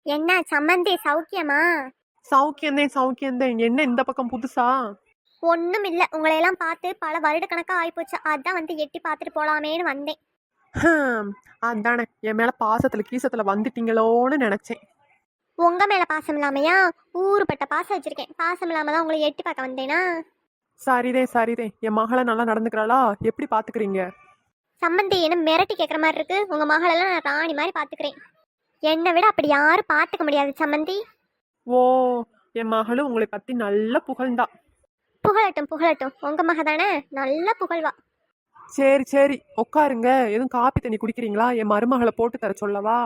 என்ன சம்மந்தி சௌக்கியமா? சௌக்கியந்தேன். என்ன இந்த பக்கம் புதுசா? ஒன்றும் இல்லை, உங்களையெல்லாம் பார்த்து பல வருட கணக்காக ஆகிப்போச்சு. அதான் வந்து எட்டி பார்த்துட்டு போகலாமேன்னு வந்தேன். அதானே என் மேல பாசத்துல கீசத்துல வந்துட்டீங்களோன்னு நினைச்சேன். உங்க மேல பாசம் இல்லாமையா? ஊருப்பட்ட பாசம் வச்சிருக்கேன். பாசம் இல்லாம தான் உங்களை எட்டி பார்க்க வந்தேனா? சரிதே. என் மகளை நல்லா நடந்துக்கிறாளா? எப்படி பாத்துக்கிறீங்க? சம்மந்தி என்ன மிரட்டி கேட்குற மாதிரி இருக்கு. உங்க மகளெல்லாம் நான் ராணி மாதிரி பார்த்துக்கிறேன். என்னை விட அப்படி யாரும் பார்த்துக்க முடியாது சம்மந்தி. ஓ, என் மகளும் உங்களை பத்தி நல்ல புகழ்ந்தா. புகழட்டும். உங்க மக தானே, நல்ல புகழ்வா. சரி உட்காருங்க. எதுவும் காப்பி தண்ணி குடிக்கிறீங்களா? என் மருமகளை போட்டு தர சொல்லவா?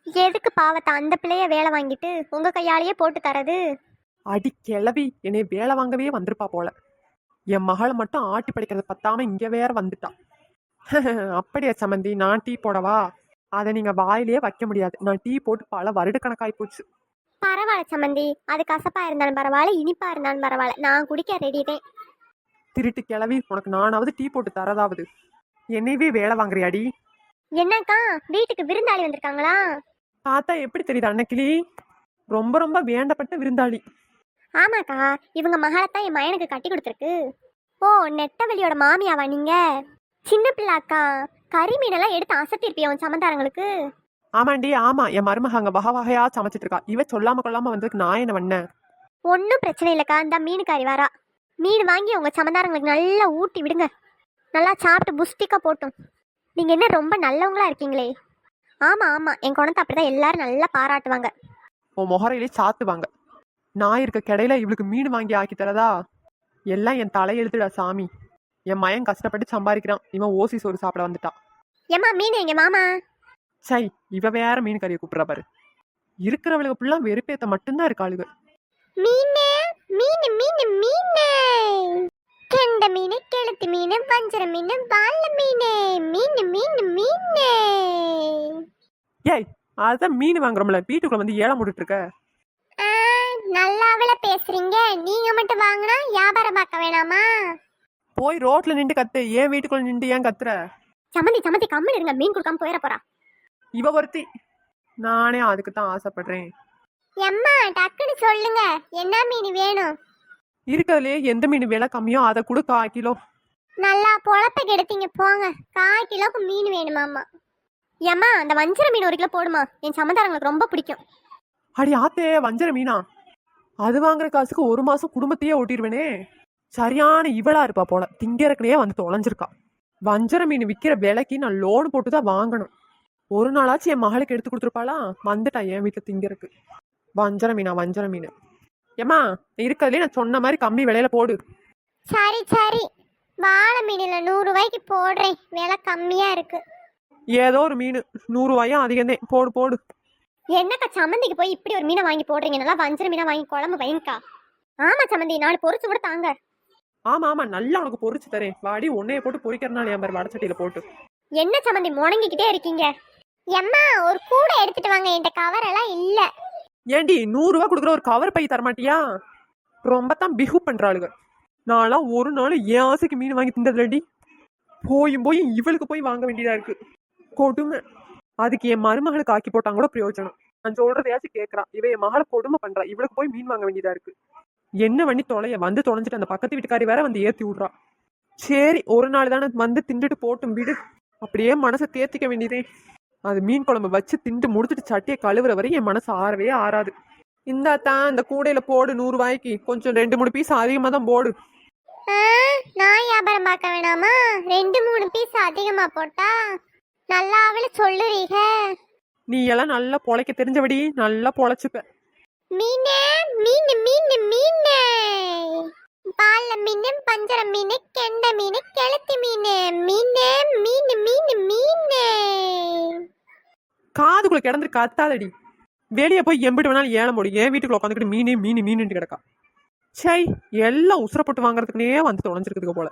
எதுக்கு பாவத்தை அந்த பிள்ளைய வேலை வாங்கிட்டு உங்க கையாலேயே போட்டு தரது? அடி கிளவி, என்னை வேலை வாங்கவே வந்திருப்பா போல. என் மகளை மட்டும் ஆட்டி படிக்கிறத பத்தாம இங்க வேற வந்துட்டான். அப்படியா சம்மந்தி, நான் டீ போடவா? அதை நீங்க வாயிலேயே வைக்க முடியாது. நான் டீ போட்டு பல வருடக்கணக்காய் போச்சு. பரவாயில்ல சம்மந்தி, அது கசப்பா இருந்தாலும் பரவாயில்ல, இனிப்பா இருந்தாலும் பரவாயில்ல, நான் குடிக்க ரெடிதேன். திருட்டு கிளவி, உனக்கு நானாவது டீ போட்டு தரதாவது. என்னையவே வேலை வாங்குறியாடி? என்னக்கா, வீட்டுக்கு விருந்தாளி வந்திருக்காங்களா? பார்த்தா எப்படி தெரியுது அன்னைக்கிளி? ரொம்ப வேண்டப்பட்ட விருந்தாளி. ஆமாக்கா, இவங்க மகளைத்தான் என் மயனுக்கு கட்டி கொடுத்துருக்கு. ஓ, நெட்டவெளியோட மாமியாவா நீங்க? சின்ன பிள்ளை அக்கா, கறி மீனெல்லாம் எடுத்து அசத்திருப்பியா உன் சமந்தாரங்களுக்கு? ஆமாண்டி, ஆமா. என் மருமக அங்க வகையா சமைச்சிட்டு இருக்கா. இவ சொல்லாம கொள்ளாம வந்ததுக்கு நான் என்ன பண்ணேன்? ஒன்றும் பிரச்சனை இல்லைக்கா, இந்த மீனுக்காரி வரா. மீன் வாங்கி உங்க சமந்தாரங்களுக்கு நல்லா ஊட்டி விடுங்க. நல்லா சாப்பிட்டு புஷ்டிக்கா போட்டும். நீங்க என்ன ரொம்ப நல்லவங்களா இருக்கீங்களே. ஆமா என் குணத்தை அப்படிதான் எல்லாரும் நல்லா பாராட்டுவாங்க. உன் முகரையிலே சாத்துவாங்க. நான் இருக்க கடையில இவளுக்கு மீன் வாங்கி ஆக்கி தரதா? எல்லாம் என் தலையெழுத்துடா சாமி. என் மயன் கஷ்டப்பட்டு சம்பாதிக்கிறான், இவன் ஓசி சோறு சாப்பிட வந்துட்டான். ஏமா மீன் எங்க மாமா? சை, இவ வேற மீன் கறியை கூப்பிடுறா பாரு. இருக்கிறவளுக்கு ஃபுல்லா வெறுப்பேத்த மட்டும்தான் இருக்காளுங்க. மீனே மீன் மீன் மீனே, கெண்ட மீன், கெளுத்தி மீன், வஞ்சர மீன், வாழ மீனே, மீன் மீன் மீனே. ஏய், அதான் மீன் வாங்குறோம்ல, வீட்டுக்குள்ள வந்து ஏலம் போட்டுட்டு இருக்க. நல்லாவில பேசுறீங்க. நீங்க மட்டும் வாங்கினா வியாபாரம் பார்க்க வேணாமா? போய் ரோட்ல நின்று கத்து. ஏன் வீட்டுக்குள்ள நின்று ஏன் கத்துற? சம்மந்தி கம்மல் இருங்க, மீன் கொடுக்காம போயிட போறா. இவ ஒருத்தி. நானே அதுக்கு தான் ஆசைப்படுறேன். எம்மா டக்குன்னு சொல்லுங்க, என்ன மீன் வேணும்? இருக்கிறதுலே எந்த மீன் விலை கம்மியோ அதை கூட 1/4 கிலோ. நல்லா பொழப்ப கெடுத்தீங்க போங்க. 1/4 கிலோக்கு மீன் வேணுமாம்மா? ஏம்மா அந்த வஞ்சர மீன் 1 கிலோ போடுமா, என் சம்மந்தாரங்களுக்கு ரொம்ப பிடிக்கும். அடி ஆத்தே, வஞ்சர மீனா? அது வாங்குற காசுக்கு 1 மாசம் குடும்பத்தையே ஓட்டிடுவேனே. சரியான இவளா இருப்பா போல, திங்கறக்குனே வந்து தொலைஞ்சிருக்கா. வஞ்சர மீன் விற்கிற விலைக்கு நான் லோன் போட்டு தான் வாங்கணும். ஒரு நாளாச்சும் என் மகளுக்கு எடுத்து கொடுத்துருப்பாளா? வந்துட்டா என் வீட்டுல திங்கறக்கு. வஞ்சர மீன். ஏமா, இருக்கிறதுலே நான் சொன்ன மாதிரி கம்மி விலையில போடு. சரி, வாழை மீனில் 100 ரூபாய்க்கு போடுறேன், விலை கம்மியா இருக்கு. ஏதோ ஒரு மீன் 100 ரூபாயா அதிகம்தான், போடு. என்னக்கா சம்மந்திக்கு போய் இப்படி ஒரு மீனை வாங்கி போடுறீங்க? நல்லா வஞ்சர மீனா வாங்கி குழம்பு வைங்கக்கா. ஆமா சம்மந்தி, 4 பொரிச்சு கூட தாங்க. ஆமா நல்லா உனக்கு பொரிச்சு தரேன். வாடி, உன்னைய போட்டு பொரிக்கிறனால என் பாரு வடச்சட்டியில போட்டு. என்ன சம்மந்தி முடங்கிக்கிட்டே இருக்கீங்க? எம்மா ஒரு கூடை எடுத்துட்டு வாங்க, என்கிட்ட கவர் எல்லாம் இல்ல. ஏண்டி 100 ரூபா கொடுக்குற ஒரு கவர் பை தரமாட்டியா? ரொம்ப தான் பிஹூ பண்றாளுங்க. நான்லாம் ஒரு நாள் என் ஆசைக்கு மீன் வாங்கி தின்றதுலடி, போய் இவளுக்கு போய் வாங்க வேண்டியதா இருக்கு. கொடுமை. அதுக்கு என் மருமகளுக்கு ஆக்கி போட்டாங்க கூட பிரயோஜனம். நான் சொல்றதையாச்சும் கேட்கறான். இவ என் மகளை கொடுமை பண்றா, இவளுக்கு போய் மீன் வாங்க வேண்டியதா இருக்கு. என்ன பண்ணி தொலைஞ்சிட்டு அந்த பக்கத்து வீட்டுக்காரி வேற வந்து ஏத்தி விடுறா. சரி, ஒரு நாள் தானே வந்து திண்டுட்டு போட்டும் விடு. அப்படியே மனசை தேத்திக்க வேண்டியதே. அது மீன் குழம்பு வச்சு திண்டு முடிச்சுட்டு சட்டியை கழுவுற வரை என் மனசு ஆறவே ஆறாது. இந்தாத்தான் இந்த கூடையில போடு 100 ரூபாய்க்கு. கொஞ்சம் 2-3 பீஸ் அதிகமா தான் போடு. நான் வியாபாரம் பார்க்க வேணாமா? 2-3 பீஸ் அதிகமா போட்டா நல்லாவே சொல்லுறீங்க. நீ எல்லாம் நல்லா பொழைக்க தெரிஞ்சபடி நல்லா பொழைச்சுப்ப. மீனே மீன் மீன் மீனே, பால மீன், பஞ்சர மீன், கெண்ட மீன், கெளுத்தி மீன், மீனே மீன் மீன் மீனே. காதுக்குள்ள கிடந்து கத்தாதடி. வெளியே போய் எம்பிட்டு வேணாலும் ஏலம் போடு. ஏன் வீட்டுக்குள்ள உட்காந்துக்கிட்டு மீன் கிடக்கா. சை, எல்லாம் உசுர போட்டு வாங்குறதுக்குனே வந்து தொலைஞ்சிருக்குதுங்க போல.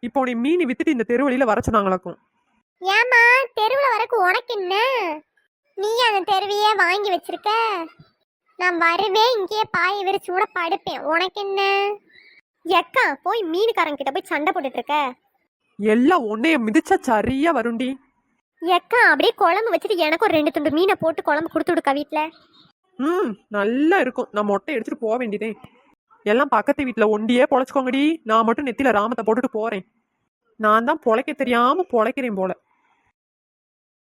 இப்போ நீ மீன் வித்துட்டு இந்த தெருவழியில வர சொன்னாங்களாக்கும். ஏமா தெருவுல வரக்கு உனக்கு என்ன? நீ அந்த தெருவையே வாங்கி வச்சிருக்க. நான் வருவேன், இங்கேயே பாயை விரிச்சு கூட படுப்பேன், உனக்கு என்ன? எக்கா போய் மீனுக்காரங்க கிட்ட போய் சண்டை போட்டுட்டு இருக்க. எல்லாம் உன்னைய மிதிச்சா சரியா வருண்டி. ஏக்கா அப்படியே குழம்பு வச்சுட்டு எனக்கு ஒரு 2 துண்டு மீனை போட்டு குழம்பு கொடுத்து விடுக்கா வீட்டில். ம், நல்லா இருக்கும். நான் மொட்டை எடுத்துட்டு போக வேண்டியதே. எல்லாம் பக்கத்து வீட்டில் ஒண்டியே பொழைச்சிக்கோங்கடி. நான் மட்டும் நெத்தியில ராமத்தை போட்டுட்டு போறேன். நான் தான் பொழைக்க தெரியாம பொழைக்கிறேன் போல.